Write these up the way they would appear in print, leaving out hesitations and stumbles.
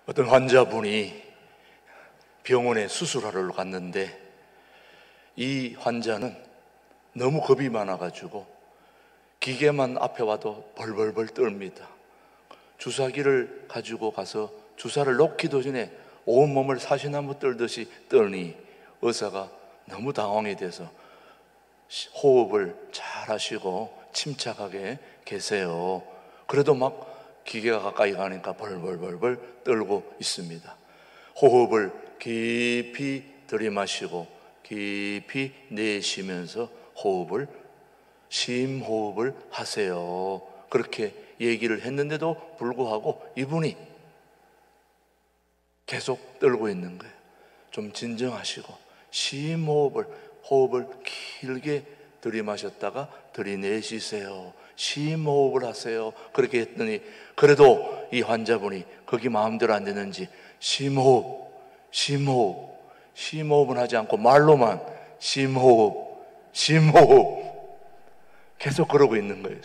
어떤 환자분이 병원에 수술하러 갔는데 이 환자는 너무 겁이 많아가지고 기계만 앞에 와도 벌벌벌 떨립니다. 주사기를 가지고 가서 주사를 놓기도 전에 온몸을 사시나무 떨듯이 떨니 의사가 너무 당황이 돼서 호흡을 잘 하시고 침착하게 계세요. 그래도 막 기계가 가까이 가니까 벌벌벌벌 떨고 있습니다. 호흡을 깊이 들이마시고 깊이 내쉬면서 호흡을 심호흡을 하세요. 그렇게 얘기를 했는데도 불구하고 이분이 계속 떨고 있는 거예요. 좀 진정하시고 호흡을 길게 들이마셨다가 들이내쉬세요. 심호흡을 하세요. 그렇게 했더니 그래도 이 환자분이 거기 마음대로 안 되는지 심호흡은 하지 않고 말로만 심호흡 계속 그러고 있는 거예요.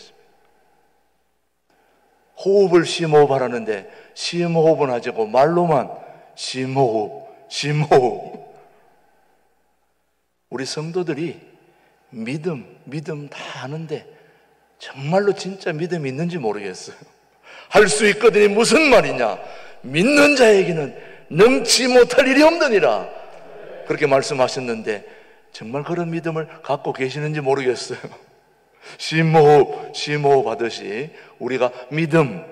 호흡을 심호흡하라는데 심호흡은 하지 않고 말로만 심호흡. 우리 성도들이 믿음 다 아는데 정말로 진짜 믿음이 있는지 모르겠어요. 할 수 있거든이 무슨 말이냐? 믿는 자에게는 능치 못할 일이 없느니라 그렇게 말씀하셨는데 정말 그런 믿음을 갖고 계시는지 모르겠어요. 심호흡 하듯이 우리가 믿음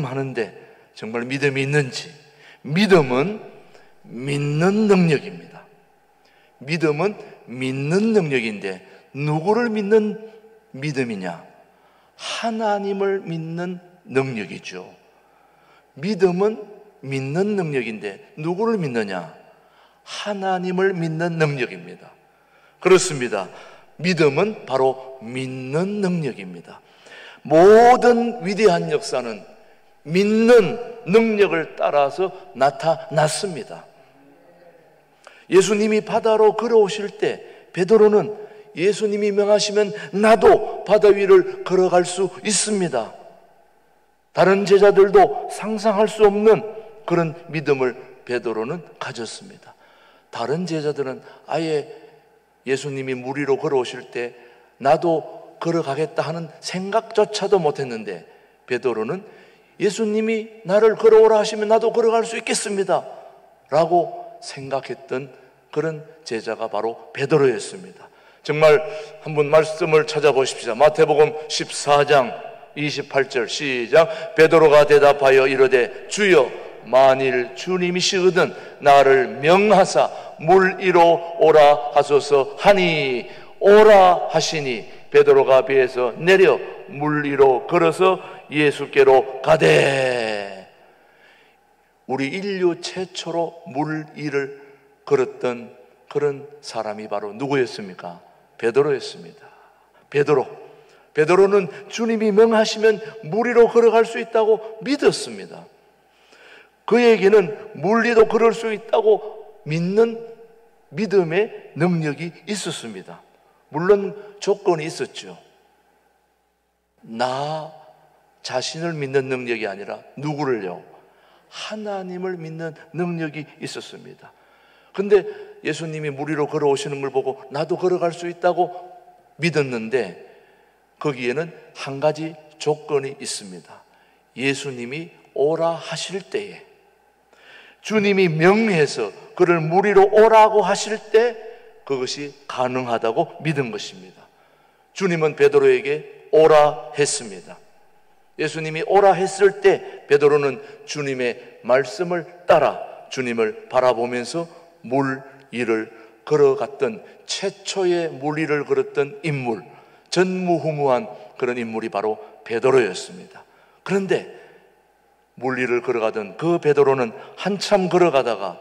하는데 정말 믿음이 있는지. 믿음은 믿는 능력입니다. 믿음은 믿는 능력인데 누구를 믿는 믿음이냐? 하나님을 믿는 능력이죠. 믿음은 믿는 능력인데 누구를 믿느냐? 하나님을 믿는 능력입니다. 그렇습니다. 믿음은 바로 믿는 능력입니다. 모든 위대한 역사는 믿는 능력을 따라서 나타났습니다. 예수님이 바다로 걸어오실 때 베드로는 예수님이 명하시면 나도 바다 위를 걸어갈 수 있습니다. 다른 제자들도 상상할 수 없는 그런 믿음을 베드로는 가졌습니다. 다른 제자들은 아예 예수님이 물 위로 걸어오실 때 나도 걸어가겠다 하는 생각조차도 못했는데 베드로는 예수님이 나를 걸어오라 하시면 나도 걸어갈 수 있겠습니다 라고 생각했던 그런 제자가 바로 베드로였습니다. 정말 한번 말씀을 찾아보십시오. 마태복음 14장 28절 시작. 베드로가 대답하여 이르되 주여 만일 주님이시거든 나를 명하사 물 위로 오라 하소서 하니 오라 하시니 베드로가 배에서 내려 물 위로 걸어서 예수께로 가되. 우리 인류 최초로 물 위를 걸었던 그런 사람이 바로 누구였습니까? 베드로였습니다. 베드로는 주님이 명하시면 물 위로 걸어갈 수 있다고 믿었습니다. 그에게는 물 위로 걸을 수 있다고 믿는 믿음의 능력이 있었습니다. 물론 조건이 있었죠. 나 자신을 믿는 능력이 아니라 누구를요? 하나님을 믿는 능력이 있었습니다. 근데 예수님이 물 위로 걸어오시는 걸 보고 나도 걸어갈 수 있다고 믿었는데 거기에는 한 가지 조건이 있습니다. 예수님이 오라 하실 때에, 주님이 명해서 그를 물 위로 오라고 하실 때 그것이 가능하다고 믿은 것입니다. 주님은 베드로에게 오라 했습니다. 예수님이 오라 했을 때 베드로는 주님의 말씀을 따라 주님을 바라보면서 물 위를 걸어갔던 최초의 물 위를 걸었던 인물, 전무후무한 그런 인물이 바로 베드로였습니다. 그런데 물 위를 걸어가던 그 베드로는 한참 걸어가다가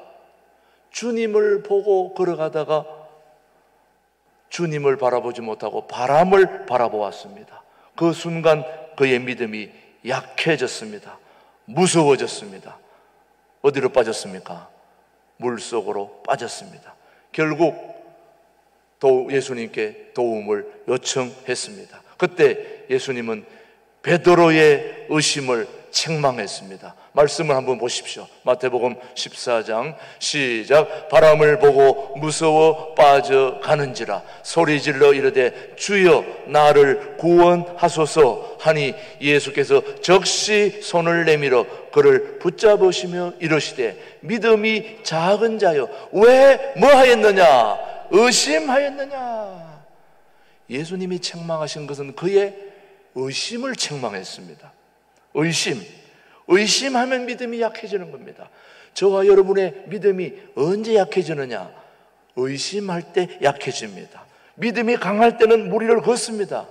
주님을 보고 걸어가다가 주님을 바라보지 못하고 바람을 바라보았습니다. 그 순간 그의 믿음이 약해졌습니다. 무서워졌습니다. 어디로 빠졌습니까? 물속으로 빠졌습니다. 결국 예수님께 도움을 요청했습니다. 그때 예수님은 베드로의 의심을 책망했습니다. 말씀을 한번 보십시오. 마태복음 14장 시작. 바람을 보고 무서워 빠져가는지라 소리질러 이르되 주여 나를 구원하소서 하니 예수께서 적시 손을 내밀어 그를 붙잡으시며 이르시되 믿음이 작은 자여 왜 뭐하였느냐 의심하였느냐. 예수님이 책망하신 것은 그의 의심을 책망했습니다. 의심하면 믿음이 약해지는 겁니다. 저와 여러분의 믿음이 언제 약해지느냐? 의심할 때 약해집니다. 믿음이 강할 때는 무리를 걷습니다.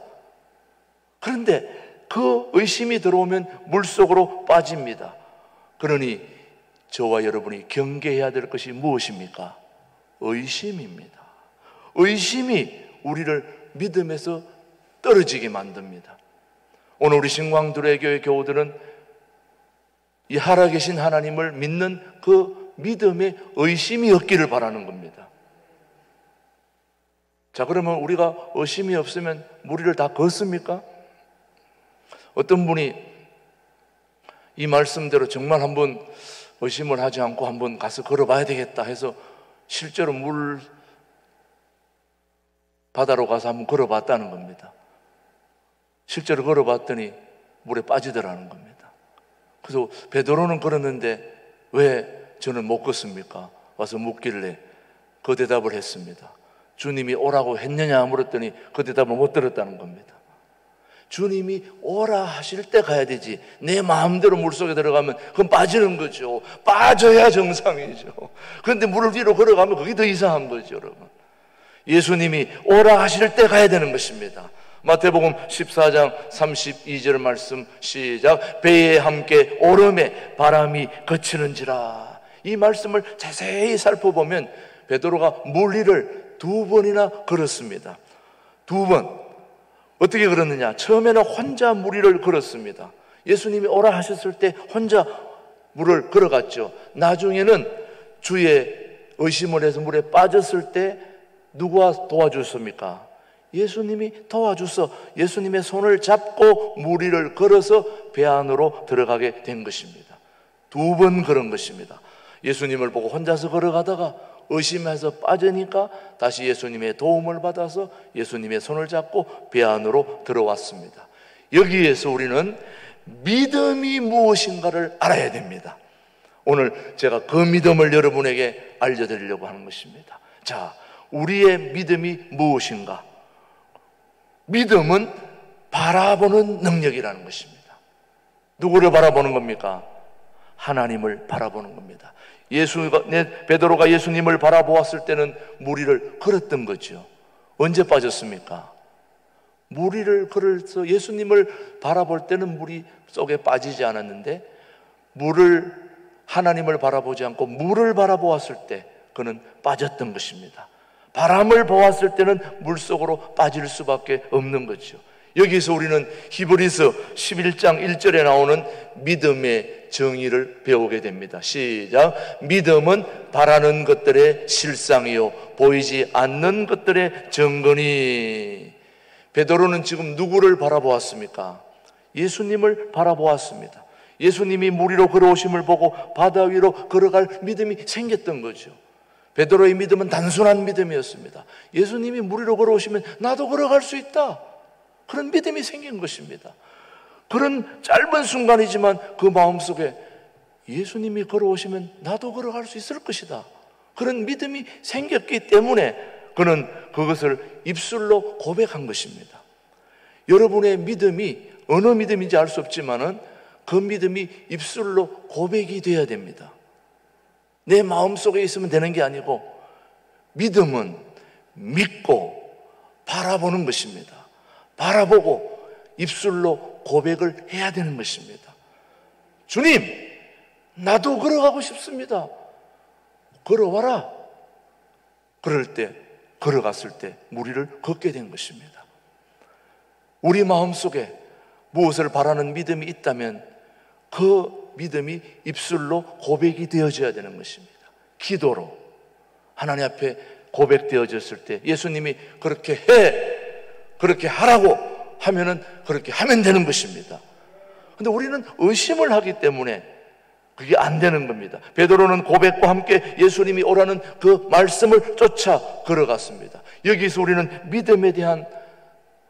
그런데 그 의심이 들어오면 물속으로 빠집니다. 그러니 저와 여러분이 경계해야 될 것이 무엇입니까? 의심입니다. 의심이 우리를 믿음에서 떨어지게 만듭니다. 오늘 우리 신광두레 교회 교우들은 이 살아계신 하나님을 믿는 그 믿음에 의심이 없기를 바라는 겁니다. 자, 그러면 우리가 의심이 없으면 무리를 다 걷습니까? 어떤 분이 이 말씀대로 정말 한번 의심을 하지 않고 한번 가서 걸어봐야 되겠다 해서 실제로 물 바다로 가서 한번 걸어봤다는 겁니다. 실제로 걸어봤더니 물에 빠지더라는 겁니다. 그래서 베드로는 걸었는데 왜 저는 못 걷습니까? 와서 묻길래 그 대답을 했습니다. 주님이 오라고 했느냐 물었더니 그 대답을 못 들었다는 겁니다. 주님이 오라 하실 때 가야 되지 내 마음대로 물속에 들어가면 그건 빠지는 거죠. 빠져야 정상이죠. 그런데 물을 위로 걸어가면 그게 더 이상한 거죠, 여러분. 예수님이 오라 하실 때 가야 되는 것입니다. 마태복음 14장 32절 말씀 시작. 배에 함께 오름에 바람이 그치는지라. 이 말씀을 자세히 살펴보면 베드로가 물 위를 2번이나 걸었습니다. 2번. 어떻게 걸었느냐? 처음에는 혼자 물 위를 걸었습니다. 예수님이 오라 하셨을 때 혼자 물을 걸어갔죠. 나중에는 주의 의심을 해서 물에 빠졌을 때 누가 도와줬습니까? 예수님이 도와줘서 예수님의 손을 잡고 물 위를 걸어서 배 안으로 들어가게 된 것입니다. 2번 걸은 것입니다. 예수님을 보고 혼자서 걸어가다가 의심해서 빠지니까 다시 예수님의 도움을 받아서 예수님의 손을 잡고 배 안으로 들어왔습니다. 여기에서 우리는 믿음이 무엇인가를 알아야 됩니다. 오늘 제가 그 믿음을 여러분에게 알려드리려고 하는 것입니다. 자, 우리의 믿음이 무엇인가? 믿음은 바라보는 능력이라는 것입니다. 누구를 바라보는 겁니까? 하나님을 바라보는 겁니다. 베드로가 예수님을 바라보았을 때는 물 위를 걸었던 거죠. 언제 빠졌습니까? 물 위를 걸어서 예수님을 바라볼 때는 물이 속에 빠지지 않았는데 하나님을 바라보지 않고 물을 바라보았을 때 그는 빠졌던 것입니다. 바람을 보았을 때는 물속으로 빠질 수밖에 없는 거죠. 여기서 우리는 히브리서 11장 1절에 나오는 믿음의 정의를 배우게 됩니다. 시작. 믿음은 바라는 것들의 실상이요 보이지 않는 것들의 증거니. 베드로는 지금 누구를 바라보았습니까? 예수님을 바라보았습니다. 예수님이 물 위로 걸어오심을 보고 바다 위로 걸어갈 믿음이 생겼던 거죠. 베드로의 믿음은 단순한 믿음이었습니다. 예수님이 물 위로 걸어오시면 나도 걸어갈 수 있다. 그런 믿음이 생긴 것입니다. 그런 짧은 순간이지만 그 마음속에 예수님이 걸어오시면 나도 걸어갈 수 있을 것이다. 그런 믿음이 생겼기 때문에 그는 그것을 입술로 고백한 것입니다. 여러분의 믿음이 어느 믿음인지 알 수 없지만은 그 믿음이 입술로 고백이 돼야 됩니다. 내 마음속에 있으면 되는 게 아니고 믿음은 믿고 바라보는 것입니다. 바라보고 입술로 고백을 해야 되는 것입니다. 주님, 나도 걸어가고 싶습니다. 걸어와라. 그럴 때, 걸어갔을 때 무리를 걷게 된 것입니다. 우리 마음속에 무엇을 바라는 믿음이 있다면 그 믿음이 입술로 고백이 되어져야 되는 것입니다. 기도로 하나님 앞에 고백되어졌을 때 예수님이 그렇게 해, 그렇게 하라고 하면은 그렇게 하면 되는 것입니다. 근데 우리는 의심을 하기 때문에 그게 안 되는 겁니다. 베드로는 고백과 함께 예수님이 오라는 그 말씀을 쫓아 걸어갔습니다. 여기서 우리는 믿음에 대한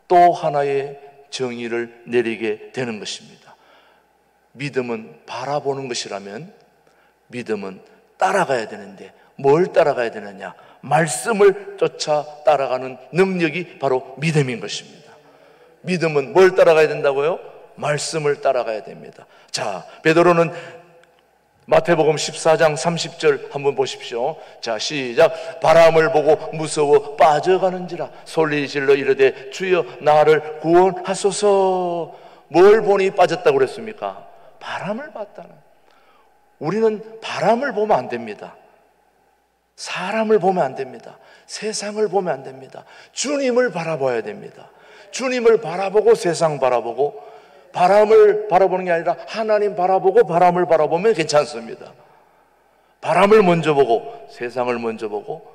또 하나의 정의를 내리게 되는 것입니다. 믿음은 바라보는 것이라면 믿음은 따라가야 되는데 뭘 따라가야 되느냐? 말씀을 쫓아 따라가는 능력이 바로 믿음인 것입니다. 믿음은 뭘 따라가야 된다고요? 말씀을 따라가야 됩니다. 자, 베드로는 마태복음 14장 30절 한번 보십시오. 자, 시작. 바람을 보고 무서워 빠져가는지라 소리 질러 이르되 주여 나를 구원하소서. 뭘 보니 빠졌다고 그랬습니까? 바람을 봤다는. 우리는 바람을 보면 안 됩니다. 사람을 보면 안 됩니다. 세상을 보면 안 됩니다. 주님을 바라봐야 됩니다. 주님을 바라보고 세상 바라보고, 바람을 바라보는 게 아니라 하나님 바라보고 바람을 바라보면 괜찮습니다. 바람을 먼저 보고 세상을 먼저 보고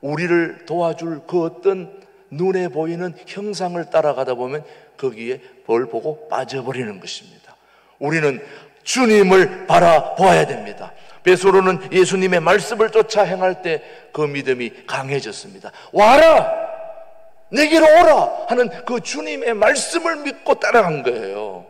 우리를 도와줄 그 어떤 눈에 보이는 형상을 따라가다 보면 거기에 벌 보고 빠져버리는 것입니다. 우리는 주님을 바라보아야 됩니다. 베드로는 예수님의 말씀을 쫓아 행할 때 그 믿음이 강해졌습니다. 와라! 내게로 오라! 하는 그 주님의 말씀을 믿고 따라간 거예요.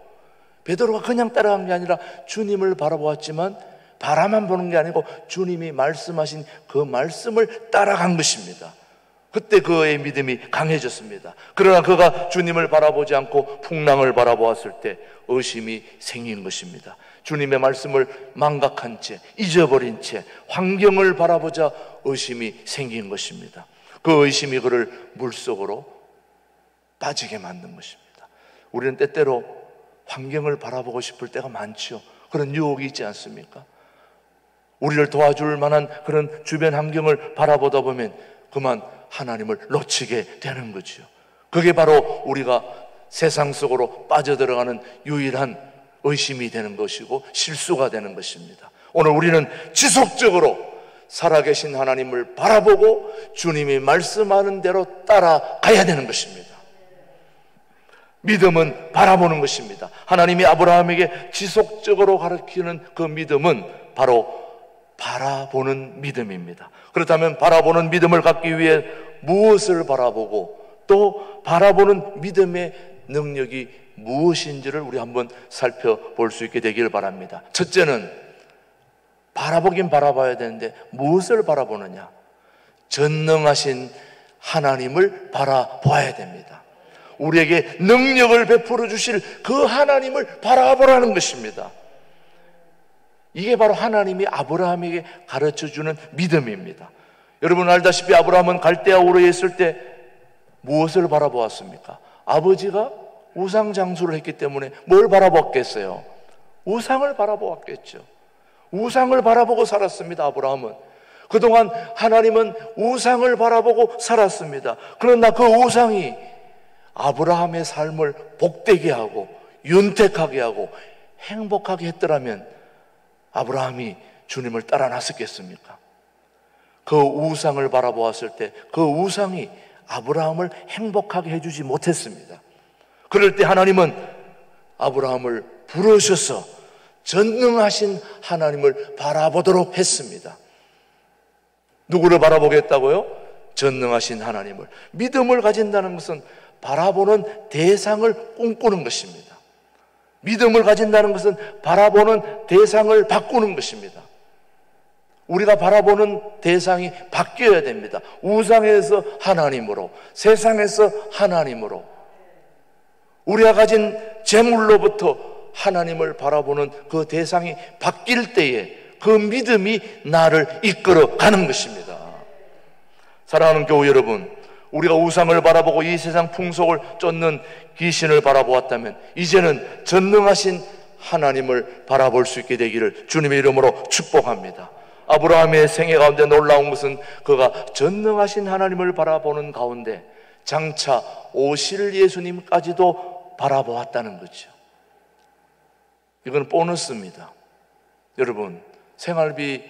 베드로가 그냥 따라간 게 아니라 주님을 바라보았지만 바라만 보는 게 아니고 주님이 말씀하신 그 말씀을 따라간 것입니다. 그때 그의 믿음이 강해졌습니다. 그러나 그가 주님을 바라보지 않고 풍랑을 바라보았을 때 의심이 생긴 것입니다. 주님의 말씀을 망각한 채, 잊어버린 채 환경을 바라보자 의심이 생긴 것입니다. 그 의심이 그를 물속으로 빠지게 만든 것입니다. 우리는 때때로 환경을 바라보고 싶을 때가 많죠. 그런 유혹이 있지 않습니까? 우리를 도와줄 만한 그런 주변 환경을 바라보다 보면 그만 하나님을 놓치게 되는 거죠. 그게 바로 우리가 세상 속으로 빠져들어가는 유일한 의심이 되는 것이고 실수가 되는 것입니다. 오늘 우리는 지속적으로 살아계신 하나님을 바라보고 주님이 말씀하는 대로 따라가야 되는 것입니다. 믿음은 바라보는 것입니다. 하나님이 아브라함에게 지속적으로 가르치는 그 믿음은 바로 바라보는 믿음입니다. 그렇다면 바라보는 믿음을 갖기 위해 무엇을 바라보고 또 바라보는 믿음의 능력이 무엇인지를 우리 한번 살펴볼 수 있게 되기를 바랍니다. 첫째는 바라보긴 바라봐야 되는데 무엇을 바라보느냐? 전능하신 하나님을 바라봐야 됩니다. 우리에게 능력을 베풀어 주실 그 하나님을 바라보라는 것입니다. 이게 바로 하나님이 아브라함에게 가르쳐주는 믿음입니다. 여러분 알다시피 아브라함은 갈대아 우르에 있을 때 무엇을 바라보았습니까? 아버지가 우상 장수를 했기 때문에 뭘 바라봤겠어요? 우상을 바라보았겠죠. 우상을 바라보고 살았습니다. 아브라함은 그동안 하나님은 우상을 바라보고 살았습니다. 그러나 그 우상이 아브라함의 삶을 복되게 하고 윤택하게 하고 행복하게 했더라면 아브라함이 주님을 따라 나섰겠습니까? 그 우상을 바라보았을 때 그 우상이 아브라함을 행복하게 해주지 못했습니다. 그럴 때 하나님은 아브라함을 부르셔서 전능하신 하나님을 바라보도록 했습니다. 누구를 바라보겠다고요? 전능하신 하나님을. 믿음을 가진다는 것은 바라보는 대상을 꿈꾸는 것입니다. 믿음을 가진다는 것은 바라보는 대상을 바꾸는 것입니다. 우리가 바라보는 대상이 바뀌어야 됩니다. 우상에서 하나님으로, 세상에서 하나님으로, 우리가 가진 재물로부터 하나님을 바라보는 그 대상이 바뀔 때에 그 믿음이 나를 이끌어 가는 것입니다. 사랑하는 교우 여러분, 우리가 우상을 바라보고 이 세상 풍속을 쫓는 귀신을 바라보았다면 이제는 전능하신 하나님을 바라볼 수 있게 되기를 주님의 이름으로 축복합니다. 아브라함의 생애 가운데 놀라운 것은 그가 전능하신 하나님을 바라보는 가운데 장차 오실 예수님까지도 바라보았다는 거죠. 이건 보너스입니다. 여러분, 생활비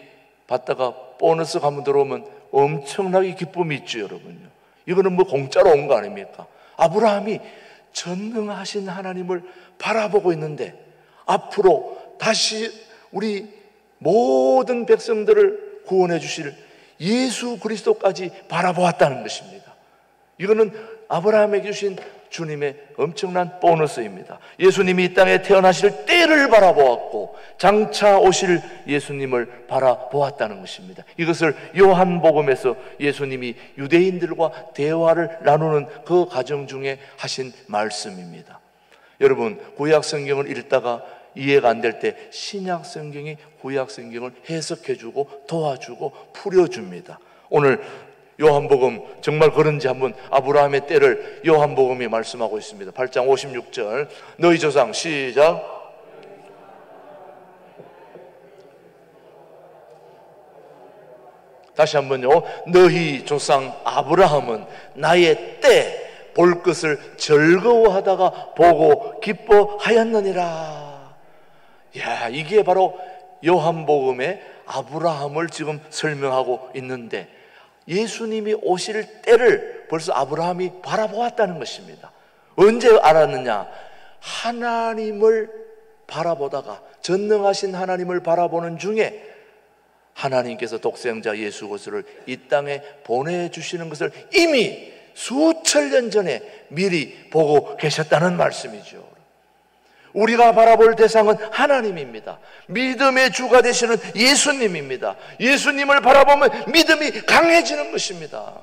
받다가 보너스 가면 들어오면 엄청나게 기쁨이 있죠, 여러분요. 이거는 뭐 공짜로 온 거 아닙니까? 아브라함이 전능하신 하나님을 바라보고 있는데 앞으로 다시 우리 모든 백성들을 구원해 주실 예수 그리스도까지 바라보았다는 것입니다. 이거는 아브라함에게 주신 주님의 엄청난 보너스입니다. 예수님이 이 땅에 태어나실 때를 바라보았고 장차 오실 예수님을 바라보았다는 것입니다. 이것을 요한복음에서 예수님이 유대인들과 대화를 나누는 그 과정 중에 하신 말씀입니다. 여러분, 구약 성경을 읽다가 이해가 안 될 때 신약 성경이 구약 성경을 해석해주고 도와주고 풀어줍니다. 오늘 요한복음 정말 그런지 한번 아브라함의 때를 요한복음이 말씀하고 있습니다. 8장 56절 너희 조상 시작. 다시 한번요. 너희 조상 아브라함은 나의 때 볼 것을 즐거워하다가 보고 기뻐하였느니라. 야, 이게 바로 요한복음의 아브라함을 지금 설명하고 있는데 예수님이 오실 때를 벌써 아브라함이 바라보았다는 것입니다. 언제 알았느냐? 하나님을 바라보다가 전능하신 하나님을 바라보는 중에 하나님께서 독생자 예수 그리스도를 이 땅에 보내주시는 것을 이미 수천 년 전에 미리 보고 계셨다는 말씀이죠. 우리가 바라볼 대상은 하나님입니다. 믿음의 주가 되시는 예수님입니다. 예수님을 바라보면 믿음이 강해지는 것입니다.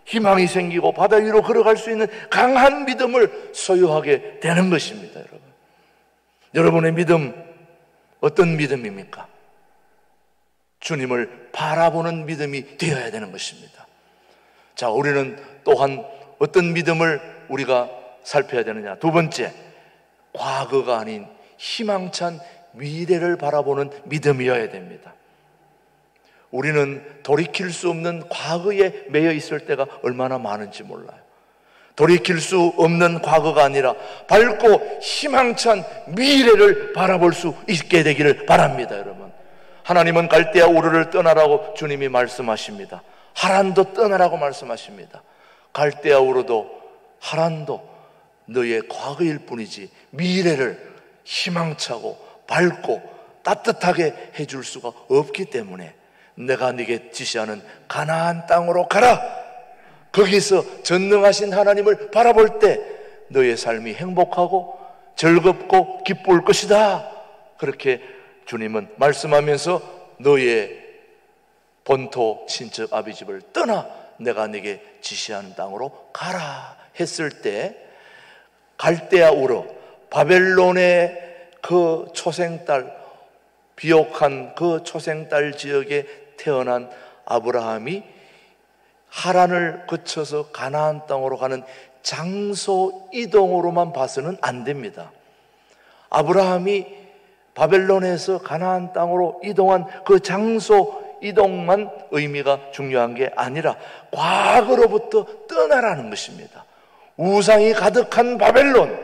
희망이 생기고 바다 위로 걸어갈 수 있는 강한 믿음을 소유하게 되는 것입니다. 여러분, 여러분의 믿음 어떤 믿음입니까? 주님을 바라보는 믿음이 되어야 되는 것입니다. 자, 우리는 또한 어떤 믿음을 우리가 살펴야 되느냐? 두 번째, 과거가 아닌 희망찬 미래를 바라보는 믿음이어야 됩니다. 우리는 돌이킬 수 없는 과거에 매여 있을 때가 얼마나 많은지 몰라요. 돌이킬 수 없는 과거가 아니라 밝고 희망찬 미래를 바라볼 수 있게 되기를 바랍니다. 여러분, 하나님은 갈대아 우르를 떠나라고 주님이 말씀하십니다. 하란도 떠나라고 말씀하십니다. 갈대아 우르도 하란도 너의 과거일 뿐이지 미래를 희망차고 밝고 따뜻하게 해줄 수가 없기 때문에 내가 네게 지시하는 가나안 땅으로 가라. 거기서 전능하신 하나님을 바라볼 때 너의 삶이 행복하고 즐겁고 기쁠 것이다. 그렇게 주님은 말씀하면서 너의 본토 친척 아비집을 떠나 내가 네게 지시하는 땅으로 가라 했을 때 갈대아 우르 바벨론의 그 초생딸, 비옥한 그 초생딸 지역에 태어난 아브라함이 하란을 거쳐서 가나안 땅으로 가는 장소 이동으로만 봐서는 안 됩니다. 아브라함이 바벨론에서 가나안 땅으로 이동한 그 장소 이동만 의미가 중요한 게 아니라 과거로부터 떠나라는 것입니다. 우상이 가득한 바벨론,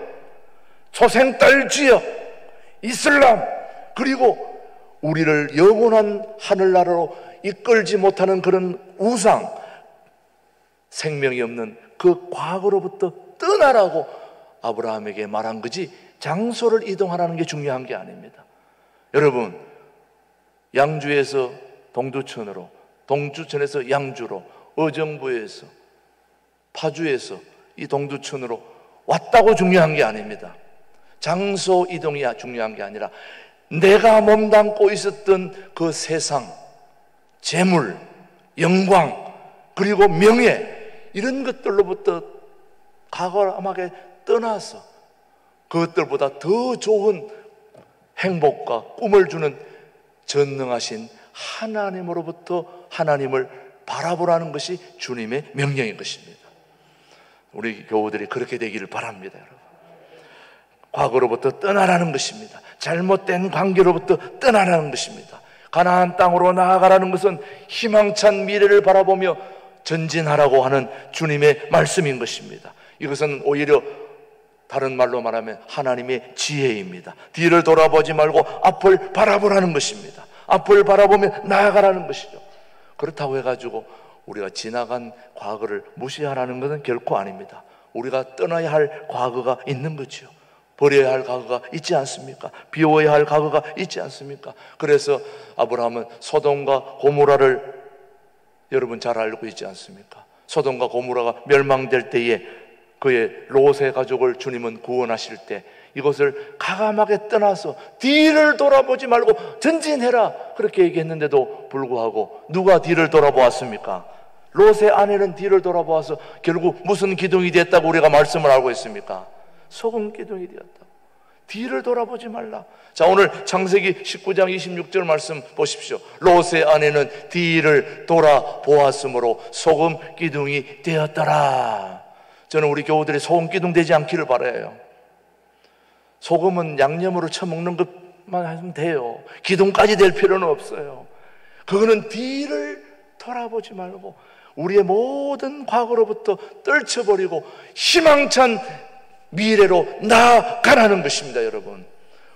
초생딸 지역, 이슬람, 그리고 우리를 영원한 하늘나라로 이끌지 못하는 그런 우상, 생명이 없는 그 과거로부터 떠나라고 아브라함에게 말한 거지 장소를 이동하라는 게 중요한 게 아닙니다. 여러분, 양주에서 동두천으로, 동두천에서 양주로, 의정부에서, 파주에서 이 동두천으로 왔다고 중요한 게 아닙니다. 장소 이동이 중요한 게 아니라 내가 몸담고 있었던 그 세상, 재물, 영광, 그리고 명예, 이런 것들로부터 과감하게 떠나서 그것들보다 더 좋은 행복과 꿈을 주는 전능하신 하나님으로부터 하나님을 바라보라는 것이 주님의 명령인 것입니다. 우리 교우들이 그렇게 되기를 바랍니다. 여러분, 과거로부터 떠나라는 것입니다. 잘못된 관계로부터 떠나라는 것입니다. 가나안 땅으로 나아가라는 것은 희망찬 미래를 바라보며 전진하라고 하는 주님의 말씀인 것입니다. 이것은 오히려 다른 말로 말하면 하나님의 지혜입니다. 뒤를 돌아보지 말고 앞을 바라보라는 것입니다. 앞을 바라보며 나아가라는 것이죠. 그렇다고 해가지고 우리가 지나간 과거를 무시하라는 것은 결코 아닙니다. 우리가 떠나야 할 과거가 있는 거죠. 버려야 할 과거가 있지 않습니까? 비워야 할 과거가 있지 않습니까? 그래서 아브라함은 소돔과 고모라를 여러분 잘 알고 있지 않습니까? 소돔과 고모라가 멸망될 때에 그의 롯의 가족을 주님은 구원하실 때 이것을 가감하게 떠나서 뒤를 돌아보지 말고 전진해라 그렇게 얘기했는데도 불구하고 누가 뒤를 돌아보았습니까? 롯의 아내는 뒤를 돌아보아서 결국 무슨 기둥이 됐다고 우리가 말씀을 알고 있습니까? 소금 기둥이 되었다. 뒤를 돌아보지 말라. 자, 오늘 창세기 19장 26절 말씀 보십시오. 롯의 아내는 뒤를 돌아보았으므로 소금 기둥이 되었더라. 저는 우리 교우들이 소금 기둥 되지 않기를 바라요. 소금은 양념으로 쳐먹는 것만 하면 돼요. 기둥까지 될 필요는 없어요. 그거는 뒤를 돌아보지 말고 우리의 모든 과거로부터 떨쳐버리고 희망찬 미래로 나아가라는 것입니다, 여러분.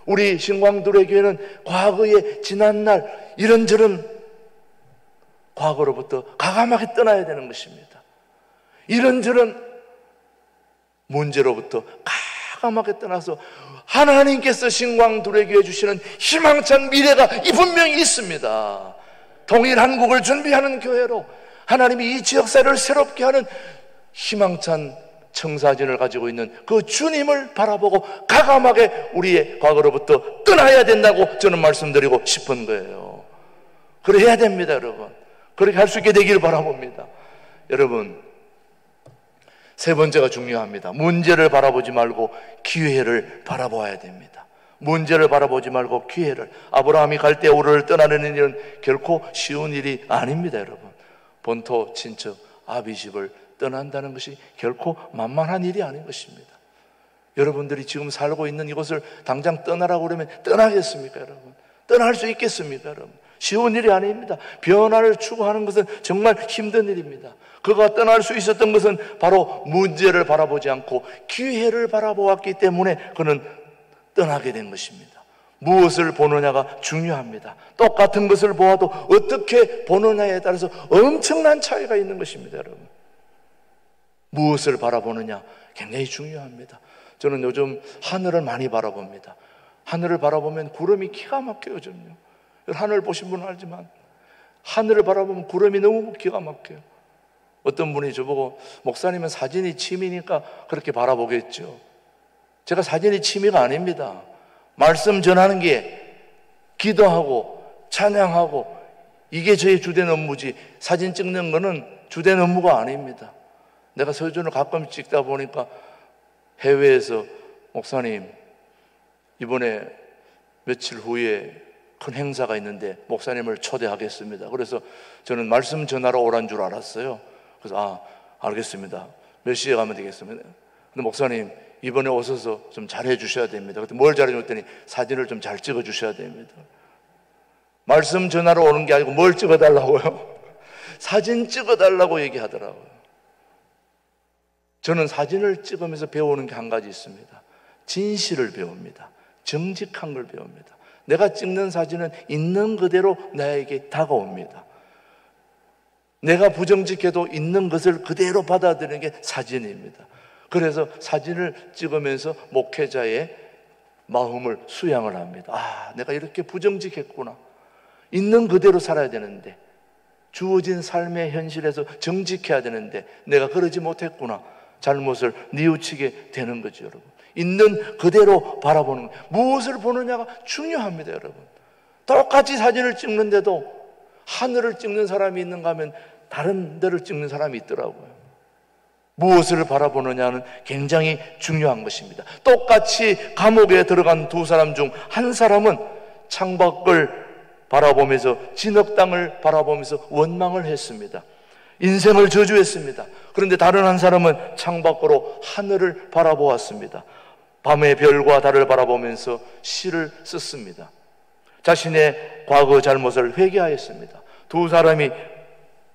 우리 신광두레 교회는 과거의 지난날 이런저런 과거로부터 과감하게 떠나야 되는 것입니다. 이런저런 문제로부터 과감하게 떠나서 하나님께서 신광두레 교회에 주시는 희망찬 미래가 분명히 있습니다. 통일 한국을 준비하는 교회로 하나님이 이 지역사회를 새롭게 하는 희망찬 청사진을 가지고 있는 그 주님을 바라보고 과감하게 우리의 과거로부터 떠나야 된다고 저는 말씀드리고 싶은 거예요. 그래야 됩니다, 여러분. 그렇게 할 수 있게 되기를 바라봅니다. 여러분, 세 번째가 중요합니다. 문제를 바라보지 말고 기회를 바라보아야 됩니다. 문제를 바라보지 말고 기회를. 아브라함이 갈대우르를 떠나는 일은 결코 쉬운 일이 아닙니다, 여러분. 본토 친척 아비집을 떠난다는 것이 결코 만만한 일이 아닌 것입니다. 여러분들이 지금 살고 있는 이곳을 당장 떠나라고 그러면 떠나겠습니까, 여러분? 떠날 수 있겠습니까, 여러분? 쉬운 일이 아닙니다. 변화를 추구하는 것은 정말 힘든 일입니다. 그가 떠날 수 있었던 것은 바로 문제를 바라보지 않고 기회를 바라보았기 때문에 그는 떠나게 된 것입니다. 무엇을 보느냐가 중요합니다. 똑같은 것을 보아도 어떻게 보느냐에 따라서 엄청난 차이가 있는 것입니다, 여러분. 무엇을 바라보느냐 굉장히 중요합니다. 저는 요즘 하늘을 많이 바라봅니다. 하늘을 바라보면 구름이 기가 막혀요. 저는요. 하늘 보신 분은 알지만 하늘을 바라보면 구름이 너무 기가 막혀요. 어떤 분이 저보고 목사님은 사진이 취미니까 그렇게 바라보겠죠. 제가 사진이 취미가 아닙니다. 말씀 전하는 게 기도하고 찬양하고 이게 저의 주된 업무지 사진 찍는 거는 주된 업무가 아닙니다. 내가 서준을 가끔 찍다 보니까 해외에서 목사님 이번에 며칠 후에 큰 행사가 있는데 목사님을 초대하겠습니다. 그래서 저는 말씀 전하러 오란 줄 알았어요. 그래서 알겠습니다. 몇 시에 가면 되겠습니다. 근데 목사님 이번에 오셔서 좀 잘해 주셔야 됩니다. 그때 뭘 잘해 줬더니 사진을 좀 잘 찍어 주셔야 됩니다. 말씀 전하러 오는 게 아니고 뭘 찍어 달라고요? 사진 찍어 달라고 얘기하더라고요. 저는 사진을 찍으면서 배우는 게 한 가지 있습니다. 진실을 배웁니다. 정직한 걸 배웁니다. 내가 찍는 사진은 있는 그대로 나에게 다가옵니다. 내가 부정직해도 있는 것을 그대로 받아들이는 게 사진입니다. 그래서 사진을 찍으면서 목회자의 마음을 수양을 합니다. 내가 이렇게 부정직했구나. 있는 그대로 살아야 되는데, 주어진 삶의 현실에서 정직해야 되는데 내가 그러지 못했구나. 잘못을 뉘우치게 되는 거죠, 여러분. 있는 그대로 바라보는 거예요. 무엇을 보느냐가 중요합니다, 여러분. 똑같이 사진을 찍는데도 하늘을 찍는 사람이 있는가 하면 다른 데를 찍는 사람이 있더라고요. 무엇을 바라보느냐는 굉장히 중요한 것입니다. 똑같이 감옥에 들어간 두 사람 중 한 사람은 창밖을 바라보면서 진흙 땅을 바라보면서 원망을 했습니다. 인생을 저주했습니다. 그런데 다른 한 사람은 창밖으로 하늘을 바라보았습니다. 밤의 별과 달을 바라보면서 시를 썼습니다. 자신의 과거 잘못을 회개하였습니다. 두 사람이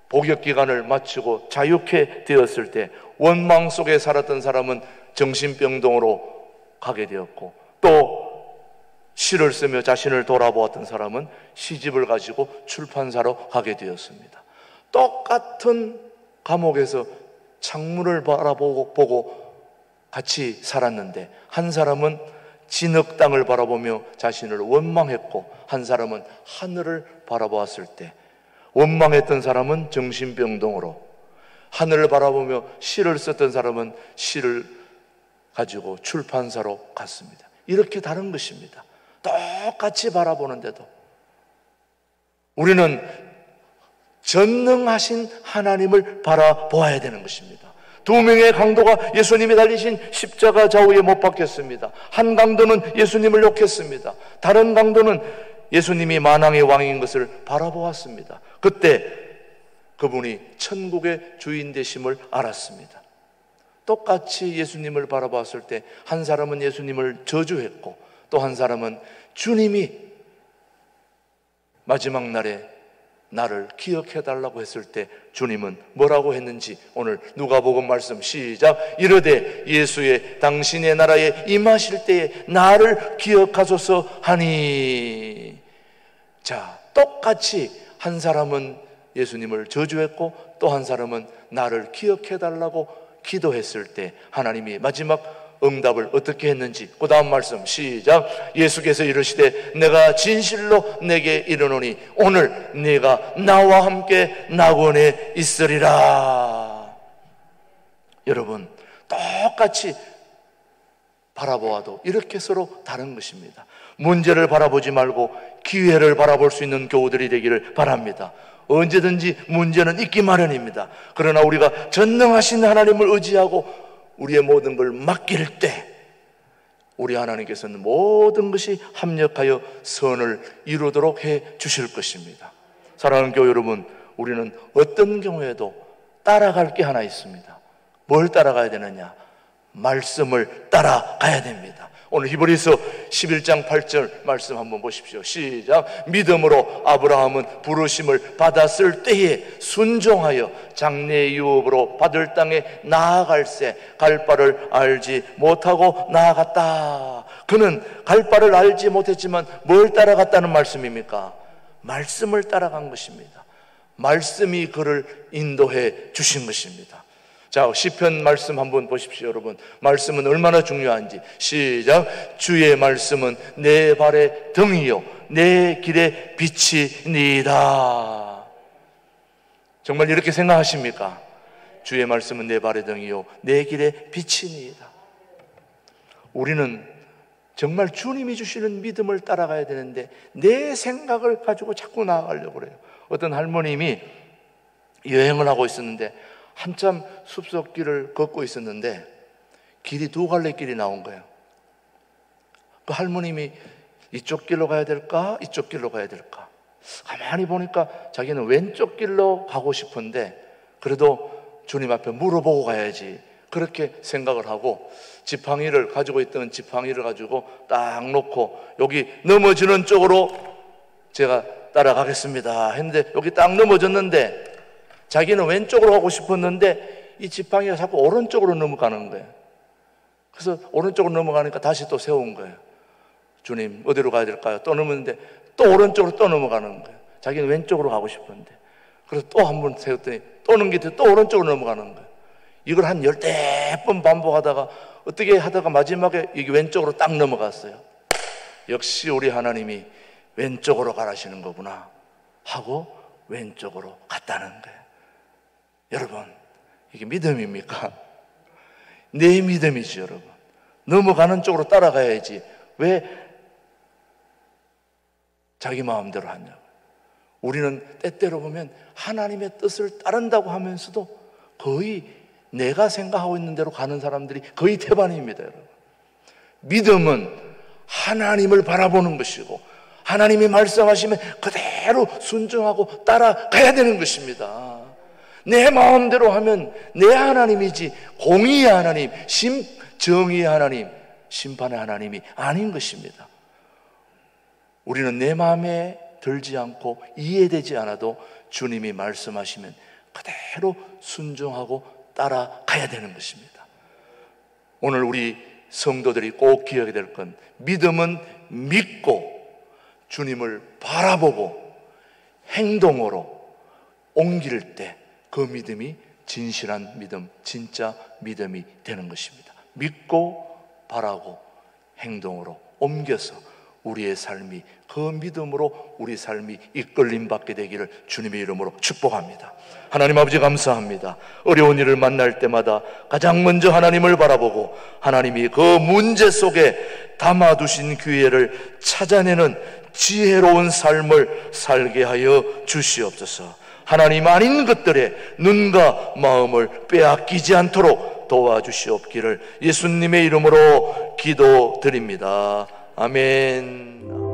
복역기간을 마치고 자유케 되었을 때 원망 속에 살았던 사람은 정신병동으로 가게 되었고, 또 시를 쓰며 자신을 돌아보았던 사람은 시집을 가지고 출판사로 가게 되었습니다. 똑같은 감옥에서 창문을 바라보고 같이 살았는데 한 사람은 진흙 땅을 바라보며 자신을 원망했고, 한 사람은 하늘을 바라보았을 때, 원망했던 사람은 정신병동으로, 하늘을 바라보며 시를 썼던 사람은 시를 가지고 출판사로 갔습니다. 이렇게 다른 것입니다. 똑같이 바라보는데도 우리는 전능하신 하나님을 바라보아야 되는 것입니다. 두 명의 강도가 예수님이 달리신 십자가 좌우에 못 박혔습니다. 한 강도는 예수님을 욕했습니다. 다른 강도는 예수님이 만왕의 왕인 것을 바라보았습니다. 그때 그분이 천국의 주인 되심을 알았습니다. 똑같이 예수님을 바라보았을 때 한 사람은 예수님을 저주했고, 또 한 사람은 주님이 마지막 날에 나를 기억해달라고 했을 때 주님은 뭐라고 했는지 오늘 누가복음 말씀 시작. 이르되 예수의 당신의 나라에 임하실 때에 나를 기억하소서 하니. 자, 똑같이 한 사람은 예수님을 저주했고 또 한 사람은 나를 기억해달라고 기도했을 때 하나님이 마지막 응답을 어떻게 했는지 그 다음 말씀 시작. 예수께서 이르시되 내가 진실로 내게 이르노니 오늘 네가 나와 함께 낙원에 있으리라. 여러분, 똑같이 바라보아도 이렇게 서로 다른 것입니다. 문제를 바라보지 말고 기회를 바라볼 수 있는 교우들이 되기를 바랍니다. 언제든지 문제는 있기 마련입니다. 그러나 우리가 전능하신 하나님을 의지하고 우리의 모든 걸 맡길 때 우리 하나님께서는 모든 것이 합력하여 선을 이루도록 해 주실 것입니다. 사랑하는 교회 여러분, 우리는 어떤 경우에도 따라갈 게 하나 있습니다. 뭘 따라가야 되느냐? 말씀을 따라가야 됩니다. 오늘 히브리서 11장 8절 말씀 한번 보십시오. 시작. 믿음으로 아브라함은 부르심을 받았을 때에 순종하여 장래의 유업으로 받을 땅에 나아갈새 갈 바를 알지 못하고 나아갔다. 그는 갈 바를 알지 못했지만 뭘 따라갔다는 말씀입니까? 말씀을 따라간 것입니다. 말씀이 그를 인도해 주신 것입니다. 자, 시편 말씀 한번 보십시오. 여러분, 말씀은 얼마나 중요한지. 시작. 주의 말씀은 내 발의 등이요 내 길의 빛이니이다. 정말 이렇게 생각하십니까? 주의 말씀은 내 발의 등이요 내 길의 빛이니이다. 우리는 정말 주님이 주시는 믿음을 따라가야 되는데 내 생각을 가지고 자꾸 나아가려고 그래요. 어떤 할머님이 여행을 하고 있었는데 한참 숲속길을 걷고 있었는데 길이 두 갈래 길이 나온 거예요. 그 할머님이 이쪽 길로 가야 될까? 이쪽 길로 가야 될까? 가만히 보니까 자기는 왼쪽 길로 가고 싶은데 그래도 주님 앞에 물어보고 가야지, 그렇게 생각을 하고 지팡이를 가지고 있던 지팡이를 가지고 딱 놓고 여기 넘어지는 쪽으로 제가 따라가겠습니다 했는데 여기 딱 넘어졌는데 자기는 왼쪽으로 가고 싶었는데 이 지팡이가 자꾸 오른쪽으로 넘어가는 거예요. 그래서 오른쪽으로 넘어가니까 다시 또 세운 거예요. 주님 어디로 가야 될까요? 또 넘었는데 또 오른쪽으로 또 넘어가는 거예요. 자기는 왼쪽으로 가고 싶었는데 그래서 또 한 번 세웠더니 또 넘기더니 또 오른쪽으로 넘어가는 거예요. 이걸 한 10번 반복하다가 어떻게 하다가 마지막에 이게 왼쪽으로 딱 넘어갔어요. 역시 우리 하나님이 왼쪽으로 가라시는 거구나 하고 왼쪽으로 갔다는 거예요. 여러분, 이게 믿음입니까? 내 믿음이지. 여러분, 넘어가는 쪽으로 따라가야지 왜 자기 마음대로 하냐고. 우리는 때때로 보면 하나님의 뜻을 따른다고 하면서도 거의 내가 생각하고 있는 대로 가는 사람들이 거의 태반입니다. 여러분, 믿음은 하나님을 바라보는 것이고 하나님이 말씀하시면 그대로 순종하고 따라가야 되는 것입니다. 내 마음대로 하면 내 하나님이지 공의의 하나님, 정의의 하나님, 심판의 하나님이 아닌 것입니다. 우리는 내 마음에 들지 않고 이해되지 않아도 주님이 말씀하시면 그대로 순종하고 따라가야 되는 것입니다. 오늘 우리 성도들이 꼭 기억해야 될 건 믿음은 믿고 주님을 바라보고 행동으로 옮길 때 그 믿음이 진실한 믿음, 진짜 믿음이 되는 것입니다. 믿고 바라고 행동으로 옮겨서 우리의 삶이 그 믿음으로 우리 삶이 이끌림 받게 되기를 주님의 이름으로 축복합니다. 하나님 아버지 감사합니다. 어려운 일을 만날 때마다 가장 먼저 하나님을 바라보고 하나님이 그 문제 속에 담아두신 기회를 찾아내는 지혜로운 삶을 살게 하여 주시옵소서. 하나님 아닌 것들에 눈과 마음을 빼앗기지 않도록 도와주시옵기를 예수님의 이름으로 기도드립니다. 아멘.